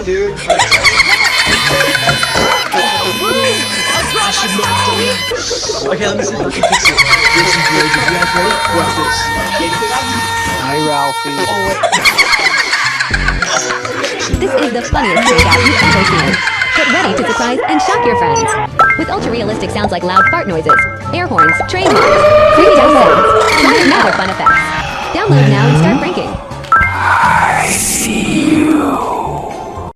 dude. Okay, let me see if I can fix it. Listen, boys, if you guys ready? Watch this. Hi, Ralphie. This is the funniest trick out you've ever seen. Get ready to surprise and shock your friends. With ultra-realistic sounds like loud fart noises, air horns, train horns, creepy house sounds, and other fun effects. Download now and start pranking.